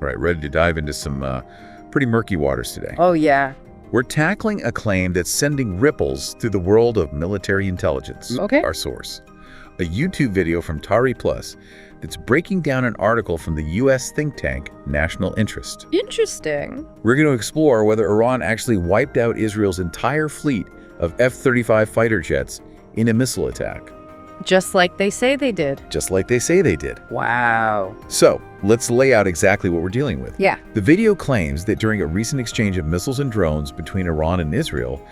Right, ready to dive into some pretty murky waters today. Oh, yeah. We're tackling a claim that's sending ripples through the world of military intelligence. Okay. Our source. A YouTube video from Tari Plus that's breaking down an article from the U.S. think tank National Interest. Interesting. We're going to explore whether Iran actually wiped out Israel's entire fleet of F-35 fighter jets in a missile attack. Just like they say they did. Just like they say they did. Wow. So, let's lay out exactly what we're dealing with. Yeah. The video claims that during a recent exchange of missiles and drones between Iran and Israel,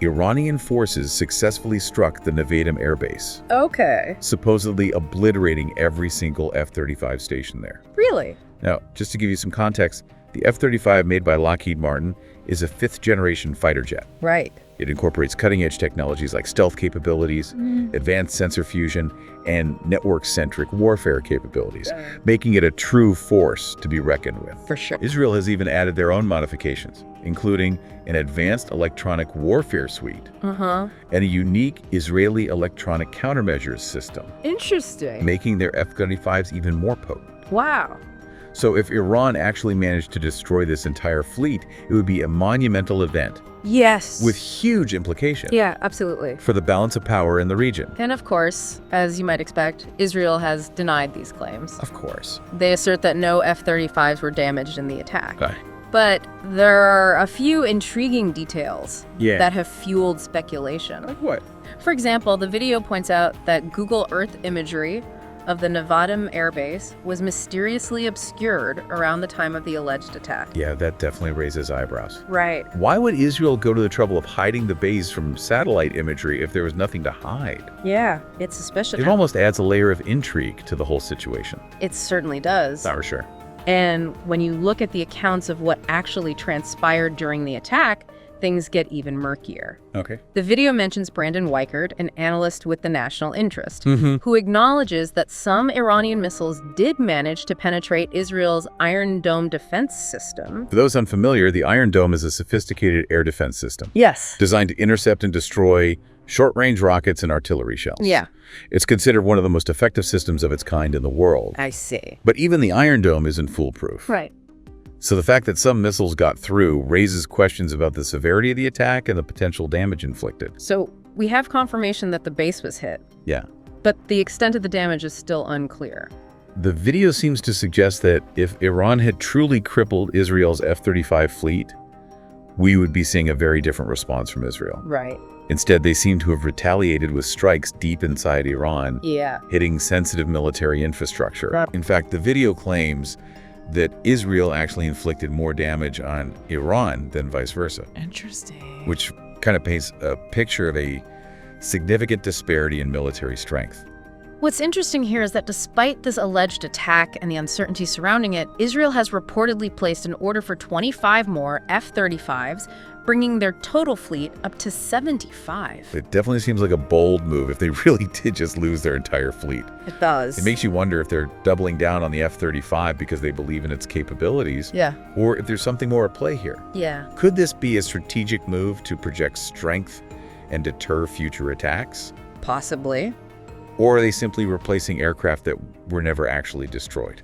Iranian forces successfully struck the Nevatim air base, Okay. supposedly obliterating every single F-35 station there. Really? Now, just to give you some context, the F-35 made by Lockheed Martin is a fifth-generation fighter jet. Right. It incorporates cutting-edge technologies like stealth capabilities, advanced sensor fusion, and network-centric warfare capabilities, making it a true force to be reckoned with. For sure. Israel has even added their own modifications, including an advanced electronic warfare suite and a unique Israeli electronic countermeasures system, Interesting. making their F-35s even more potent. Wow. So if Iran actually managed to destroy this entire fleet, it would be a monumental event Yes. with huge implications Yeah, absolutely. for the balance of power in the region. And of course, as you might expect, Israel has denied these claims. Of course. They assert that no F-35s were damaged in the attack. Okay. But there are a few intriguing details Yeah. that have fueled speculation. Like what? For example, the video points out that Google Earth imagery of the Nevatim air base was mysteriously obscured around the time of the alleged attack. Yeah, that definitely raises eyebrows. Right. Why would Israel go to the trouble of hiding the base from satellite imagery if there was nothing to hide? Yeah, it's suspicious. It almost adds a layer of intrigue to the whole situation. It certainly does. Not for sure. And when you look at the accounts of what actually transpired during the attack, things get even murkier. Okay. The video mentions Brandon Weichert, an analyst with the National Interest, who acknowledges that some Iranian missiles did manage to penetrate Israel's Iron Dome defense system. For those unfamiliar, the Iron Dome is a sophisticated air defense system Yes. designed to intercept and destroy short-range rockets and artillery shells. Yeah. It's considered one of the most effective systems of its kind in the world. I see. But even the Iron Dome isn't foolproof. Right. So the fact that some missiles got through raises questions about the severity of the attack and the potential damage inflicted. So we have confirmation that the base was hit, Yeah. but the extent of the damage is still unclear. The video seems to suggest that if Iran had truly crippled Israel's F-35 fleet, we would be seeing a very different response from Israel. Right. Instead, they seem to have retaliated with strikes deep inside Iran, Yeah. hitting sensitive military infrastructure. Right. In fact, the video claims that Israel actually inflicted more damage on Iran than vice versa, Interesting. which kind of paints a picture of a significant disparity in military strength. What's interesting here is that despite this alleged attack and the uncertainty surrounding it, Israel has reportedly placed an order for 25 more F-35s, bringing their total fleet up to 75. It definitely seems like a bold move if they really did just lose their entire fleet. It does. It makes you wonder if they're doubling down on the F-35 because they believe in its capabilities, Yeah. or if there's something more at play here. Yeah. Could this be a strategic move to project strength and deter future attacks? Possibly. Or are they simply replacing aircraft that were never actually destroyed?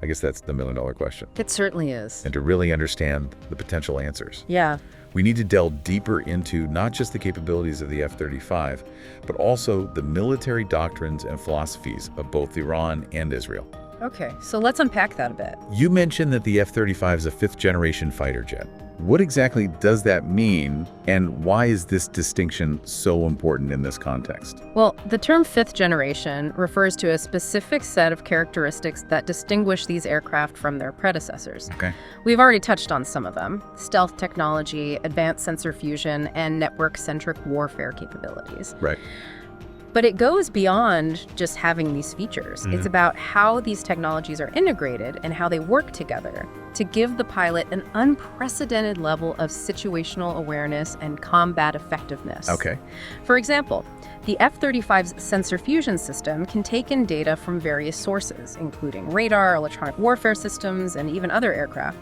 I guess that's the million-dollar question. It certainly is. And to really understand the potential answers, Yeah. we need to delve deeper into not just the capabilities of the F-35, but also the military doctrines and philosophies of both Iran and Israel. Okay, so let's unpack that a bit. You mentioned that the F-35 is a fifth-generation fighter jet. What exactly does that mean, and why is this distinction so important in this context? Well, the term fifth generation refers to a specific set of characteristics that distinguish these aircraft from their predecessors. Okay. We've already touched on some of them: stealth technology, advanced sensor fusion, and network-centric warfare capabilities. Right. But it goes beyond just having these features. It's about how these technologies are integrated and how they work together to give the pilot an unprecedented level of situational awareness and combat effectiveness. Okay. For example, the F-35's sensor fusion system can take in data from various sources, including radar, electronic warfare systems, and even other aircraft,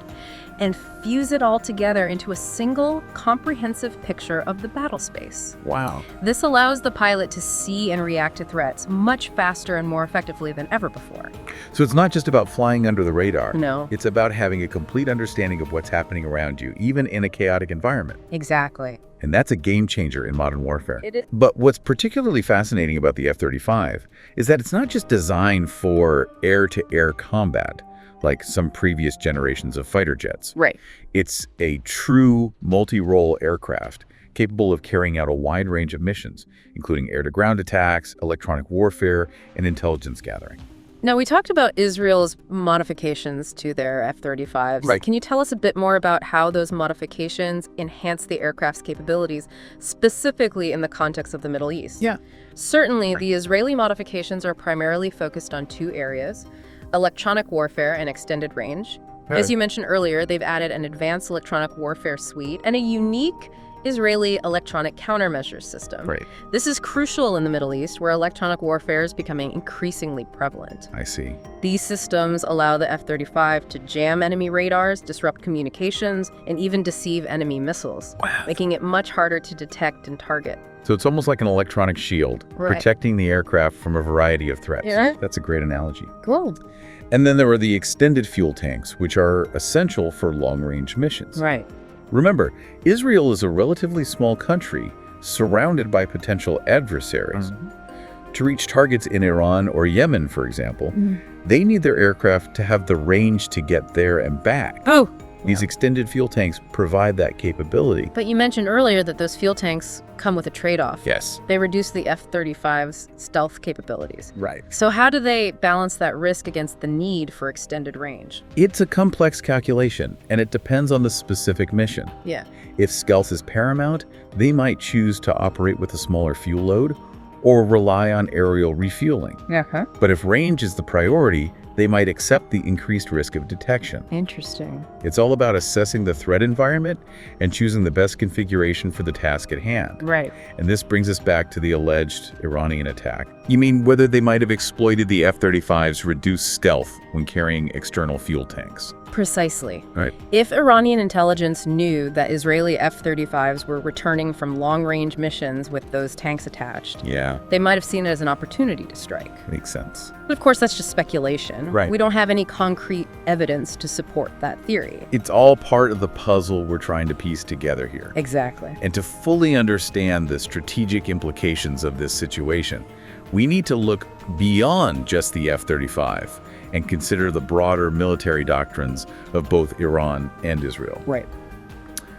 and fuse it all together into a single, comprehensive picture of the battle space. Wow. This allows the pilot to see and react to threats much faster and more effectively than ever before. So it's not just about flying under the radar. No. It's about having having a complete understanding of what's happening around you, even in a chaotic environment. Exactly. And that's a game changer in modern warfare. It is. But what's particularly fascinating about the F-35 is that it's not just designed for air-to-air combat, like some previous generations of fighter jets. Right. It's a true multi-role aircraft capable of carrying out a wide range of missions, including air-to-ground attacks, electronic warfare, and intelligence gathering. Now, we talked about Israel's modifications to their F-35s. Right. Can you tell us a bit more about how those modifications enhance the aircraft's capabilities, specifically in the context of the Middle East? Yeah. Certainly, the Israeli modifications are primarily focused on two areas: electronic warfare and extended range. As you mentioned earlier, they've added an advanced electronic warfare suite and a unique Israeli electronic countermeasures system. Right. This is crucial in the Middle East, where electronic warfare is becoming increasingly prevalent. I see. These systems allow the F-35 to jam enemy radars, disrupt communications, and even deceive enemy missiles, making it much harder to detect and target. So it's almost like an electronic shield, Right. protecting the aircraft from a variety of threats. Yeah. That's a great analogy. Cool. And then there are the extended fuel tanks, which are essential for long-range missions. Right. Remember, Israel is a relatively small country surrounded by potential adversaries. To reach targets in Iran or Yemen, for example, they need their aircraft to have the range to get there and back. Oh, These extended fuel tanks provide that capability. but you mentioned earlier that those fuel tanks come with a trade-off. Yes. They reduce the F-35's stealth capabilities. Right. So how do they balance that risk against the need for extended range? It's a complex calculation, and it depends on the specific mission. Yeah. If stealth is paramount, they might choose to operate with a smaller fuel load or rely on aerial refueling. But if range is the priority, they might accept the increased risk of detection. Interesting. It's all about assessing the threat environment and choosing the best configuration for the task at hand. Right. And this brings us back to the alleged Iranian attack. You mean whether they might have exploited the F-35's reduced stealth when carrying external fuel tanks? Precisely. Right. If Iranian intelligence knew that Israeli F-35s were returning from long-range missions with those tanks attached, Yeah, they might have seen it as an opportunity to strike. makes sense. But of course, that's just speculation. Right. We don't have any concrete evidence to support that theory. It's all part of the puzzle we're trying to piece together here. Exactly. And to fully understand the strategic implications of this situation, we need to look beyond just the F-35 and consider the broader military doctrines of both Iran and Israel. Right.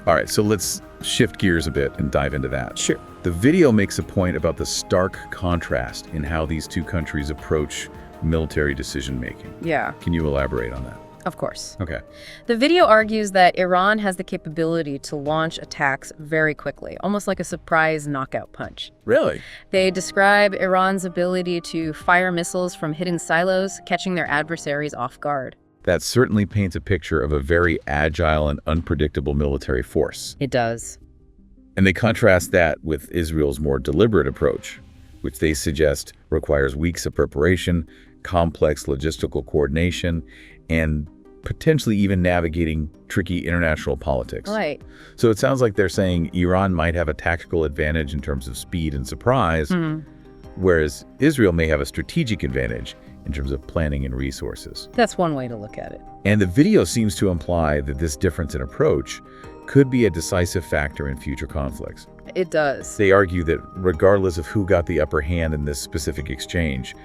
All right, so let's shift gears a bit and dive into that. Sure. The video makes a point about the stark contrast in how these two countries approach military decision-making. Yeah, Can you elaborate on that? of course. Okay. The video argues that Iran has the capability to launch attacks very quickly, almost like a surprise knockout punch. Really? They describe Iran's ability to fire missiles from hidden silos, catching their adversaries off guard. That certainly paints a picture of a very agile and unpredictable military force. It does. And they contrast that with Israel's more deliberate approach, which they suggest requires weeks of preparation, complex logistical coordination, and potentially even navigating tricky international politics. Right. So it sounds like they're saying Iran might have a tactical advantage in terms of speed and surprise, whereas Israel may have a strategic advantage in terms of planning and resources. That's one way to look at it. And the video seems to imply that this difference in approach could be a decisive factor in future conflicts. It does. They argue that regardless of who got the upper hand in this specific exchange,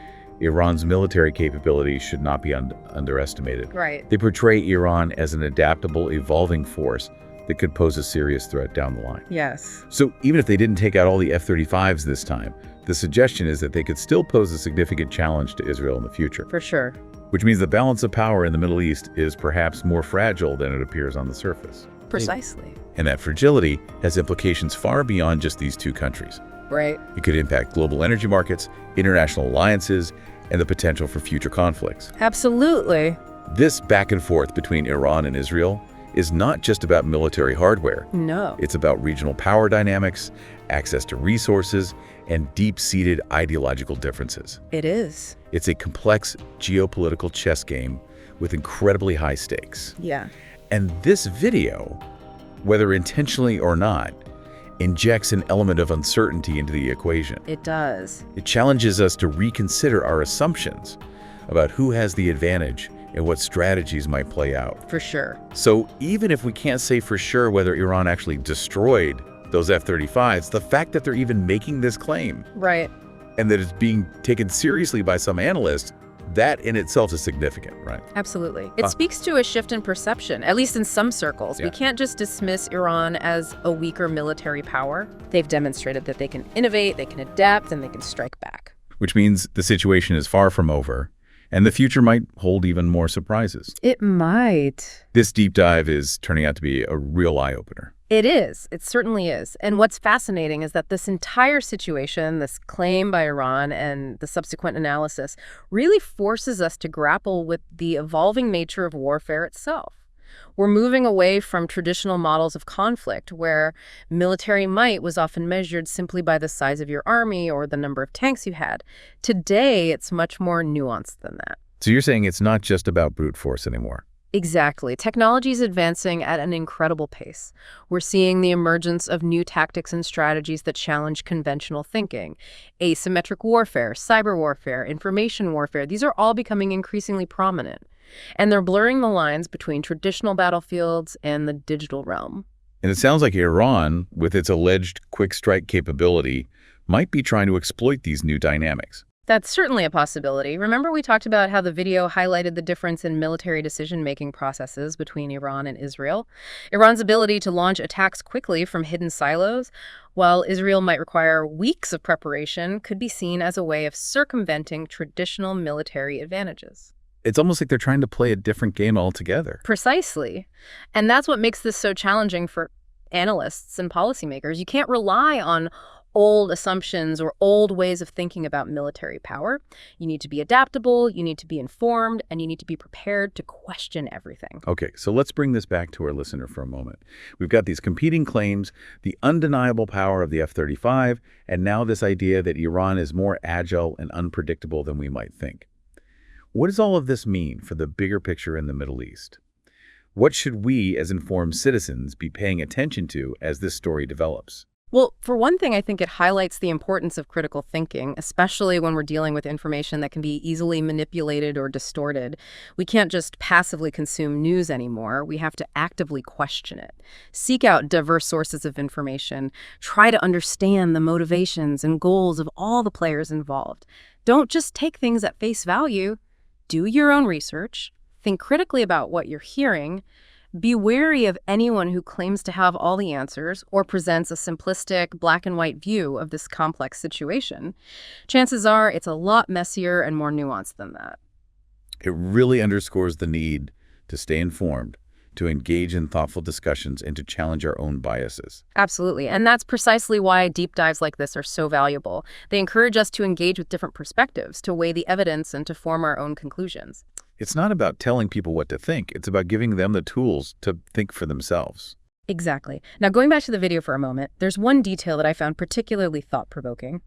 Iran's military capabilities should not be underestimated. Right. They portray Iran as an adaptable, evolving force that could pose a serious threat down the line. Yes. So even if they didn't take out all the F-35s this time, the suggestion is that they could still pose a significant challenge to Israel in the future, For sure. which means the balance of power in the Middle East is perhaps more fragile than it appears on the surface. Precisely. And that fragility has implications far beyond just these two countries. Right. It could impact global energy markets, international alliances, and the potential for future conflicts. Absolutely. This back and forth between Iran and Israel is not just about military hardware. No. It's about regional power dynamics, access to resources, and deep-seated ideological differences. It is. It's a complex geopolitical chess game with incredibly high stakes. Yeah. And this video, whether intentionally or not, injects an element of uncertainty into the equation. It does. It challenges us to reconsider our assumptions about who has the advantage and what strategies might play out. For sure. So even if we can't say for sure whether Iran actually destroyed those F-35s, the fact that they're even making this claim Right. and that it's being taken seriously by some analysts, that in itself is significant, right? Absolutely. It speaks to a shift in perception, at least in some circles. Yeah. We can't just dismiss Iran as a weaker military power. They've demonstrated that they can innovate, they can adapt, and they can strike back. Which means the situation is far from over, and the future might hold even more surprises. It might. This deep dive is turning out to be a real eye-opener. It is. It certainly is. And what's fascinating is that this entire situation, this claim by Iran and the subsequent analysis, really forces us to grapple with the evolving nature of warfare itself. We're moving away from traditional models of conflict where military might was often measured simply by the size of your army or the number of tanks you had. Today, it's much more nuanced than that. So you're saying it's not just about brute force anymore? Exactly. Technology is advancing at an incredible pace. We're seeing the emergence of new tactics and strategies that challenge conventional thinking. Asymmetric warfare, cyber warfare, information warfare, these are all becoming increasingly prominent. And they're blurring the lines between traditional battlefields and the digital realm. And it sounds like Iran, with its alleged quick strike capability, might be trying to exploit these new dynamics. That's certainly a possibility. Remember we talked about how the video highlighted the difference in military decision-making processes between Iran and Israel? Iran's ability to launch attacks quickly from hidden silos, while Israel might require weeks of preparation, could be seen as a way of circumventing traditional military advantages. It's almost like they're trying to play a different game altogether. Precisely. And that's what makes this so challenging for analysts and policymakers. You can't rely on old assumptions or old ways of thinking about military power. You need to be adaptable, you need to be informed, and you need to be prepared to question everything. Okay, so let's bring this back to our listener for a moment. We've got these competing claims, the undeniable power of the F-35, and now this idea that Iran is more agile and unpredictable than we might think. What does all of this mean for the bigger picture in the Middle East? What should we, as informed citizens, be paying attention to as this story develops? Well, for one thing, I think it highlights the importance of critical thinking, especially when we're dealing with information that can be easily manipulated or distorted. We can't just passively consume news anymore. We have to actively question it. Seek out diverse sources of information. Try to understand the motivations and goals of all the players involved. Don't just take things at face value. Do your own research. Think critically about what you're hearing. Be wary of anyone who claims to have all the answers or presents a simplistic black and white view of this complex situation. Chances are it's a lot messier and more nuanced than that. It really underscores the need to stay informed, to engage in thoughtful discussions, and to challenge our own biases. Absolutely. And that's precisely why deep dives like this are so valuable. They encourage us to engage with different perspectives, to weigh the evidence, and to form our own conclusions. It's not about telling people what to think. It's about giving them the tools to think for themselves. Exactly. Now, going back to the video for a moment, there's one detail that I found particularly thought-provoking.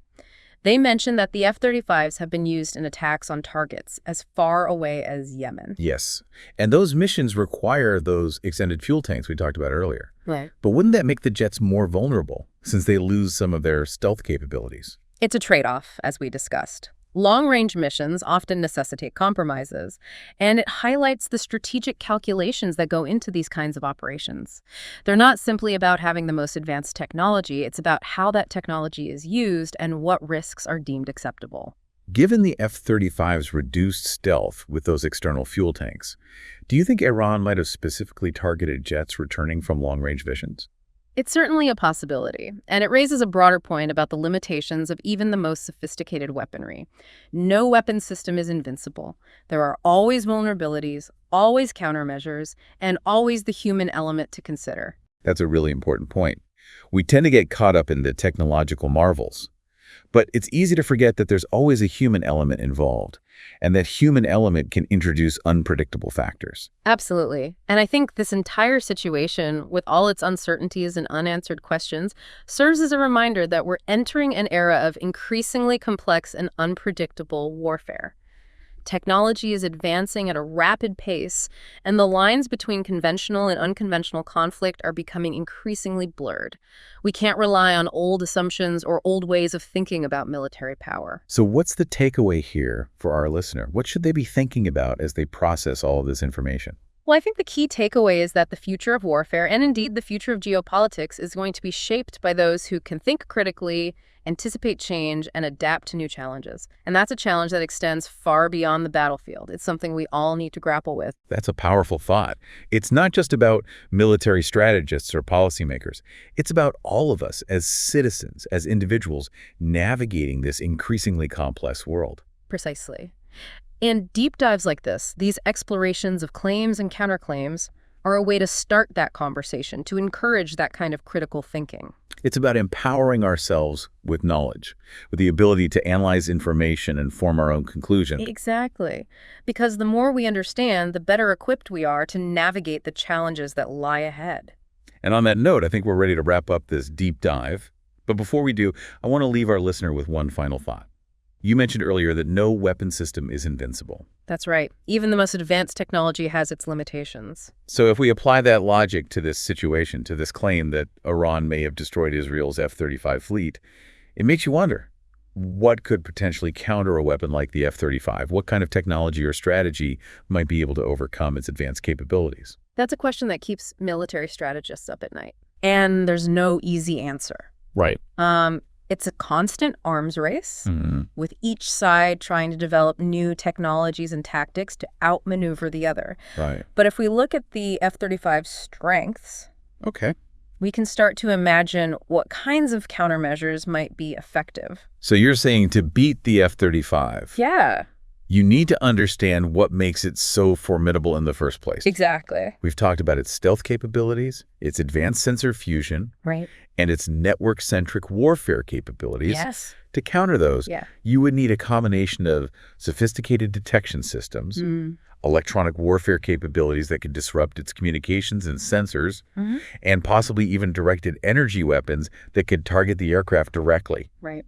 They mentioned that the F-35s have been used in attacks on targets as far away as Yemen. Yes. And those missions require those extended fuel tanks we talked about earlier. Right. But wouldn't that make the jets more vulnerable since they lose some of their stealth capabilities? It's a trade-off, as we discussed. Long-range missions often necessitate compromises, and it highlights the strategic calculations that go into these kinds of operations. They're not simply about having the most advanced technology, it's about how that technology is used and what risks are deemed acceptable. Given the F-35's reduced stealth with those external fuel tanks, do you think Iran might have specifically targeted jets returning from long-range missions? It's certainly a possibility, and it raises a broader point about the limitations of even the most sophisticated weaponry. No weapon system is invincible. There are always vulnerabilities, always countermeasures, and always the human element to consider. That's a really important point. We tend to get caught up in the technological marvels, but it's easy to forget that there's always a human element involved, and that human element can introduce unpredictable factors. Absolutely. And I think this entire situation, with all its uncertainties and unanswered questions, serves as a reminder that we're entering an era of increasingly complex and unpredictable warfare. Technology is advancing at a rapid pace, and the lines between conventional and unconventional conflict are becoming increasingly blurred. We can't rely on old assumptions or old ways of thinking about military power. So what's the takeaway here for our listener? What should they be thinking about as they process all of this information? Well, I think the key takeaway is that the future of warfare, and indeed the future of geopolitics, is going to be shaped by those who can think critically, anticipate change, and adapt to new challenges. And that's a challenge that extends far beyond the battlefield. It's something we all need to grapple with. That's a powerful thought. It's not just about military strategists or policymakers. It's about all of us as citizens, as individuals, navigating this increasingly complex world. Precisely. And deep dives like this, these explorations of claims and counterclaims, are a way to start that conversation, to encourage that kind of critical thinking. It's about empowering ourselves with knowledge, with the ability to analyze information and form our own conclusion. Exactly. Because the more we understand, the better equipped we are to navigate the challenges that lie ahead. And on that note, I think we're ready to wrap up this deep dive. But before we do, I want to leave our listener with one final thought. You mentioned earlier that no weapon system is invincible. That's right. Even the most advanced technology has its limitations. So if we apply that logic to this situation, to this claim that Iran may have destroyed Israel's F-35 fleet, it makes you wonder, what could potentially counter a weapon like the F-35? What kind of technology or strategy might be able to overcome its advanced capabilities? That's a question that keeps military strategists up at night. And there's no easy answer. Right. It's a constant arms race, with each side trying to develop new technologies and tactics to outmaneuver the other. Right. But if we look at the F-35's strengths, Okay. we can start to imagine what kinds of countermeasures might be effective. So you're saying to beat the F-35, Yeah, you need to understand what makes it so formidable in the first place. exactly. We've talked about its stealth capabilities, its advanced sensor fusion, Right. and its network-centric warfare capabilities. Yes. To counter those, Yeah. you would need a combination of sophisticated detection systems, electronic warfare capabilities that could disrupt its communications and sensors, and possibly even directed energy weapons that could target the aircraft directly. Right.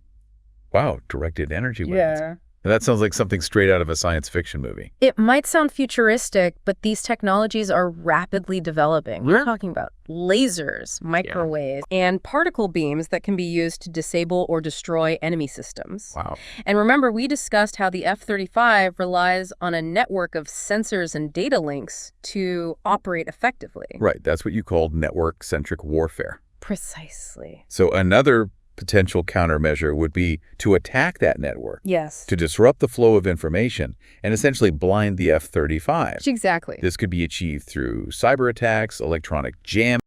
Wow, directed energy weapons. Yeah. That sounds like something straight out of a science fiction movie. It might sound futuristic, but these technologies are rapidly developing. We're talking about lasers, microwaves, and particle beams that can be used to disable or destroy enemy systems. Wow. And remember, we discussed how the F-35 relies on a network of sensors and data links to operate effectively. Right, that's what you called network-centric warfare. Precisely. So another potential countermeasure would be to attack that network, Yes. to disrupt the flow of information, and essentially blind the F-35. Exactly. This could be achieved through cyber attacks, electronic jamming,